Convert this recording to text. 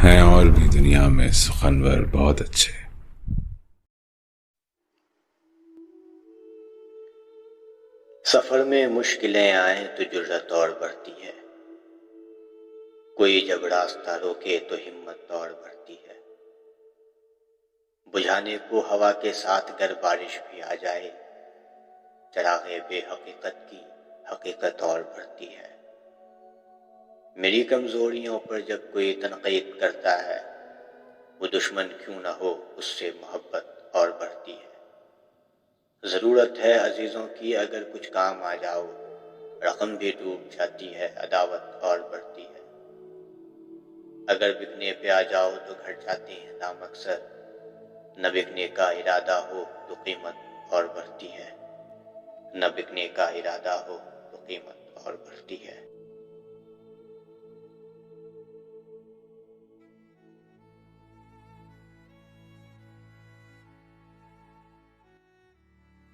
ہیں اور بھی دنیا میں سخنور بہت اچھے۔ سفر میں مشکلیں آئیں تو جرأت اور بڑھتی ہے، کوئی جب راستہ روکے تو ہمت اور بڑھتی ہے، بجھانے کو ہوا کے ساتھ گر بارش بھی آ جائے، چراغ بے حقیقت کی حقیقت اور بڑھتی ہے۔ میری کمزوریوں پر جب کوئی تنقید کرتا ہے، وہ دشمن کیوں نہ ہو اس سے محبت اور بڑھتی ہے۔ ضرورت ہے عزیزوں کی اگر کچھ کام آ جاؤ، رقم بھی ڈوب جاتی ہے عداوت اور بڑھتی ہے۔ اگر بکنے پہ آ جاؤ تو گھٹ جاتے ہیں دام اکثر، نہ بکنے کا ارادہ ہو تو قیمت اور بڑھتی ہے، نہ بکنے کا ارادہ ہو تو قیمت اور بڑھتی ہے۔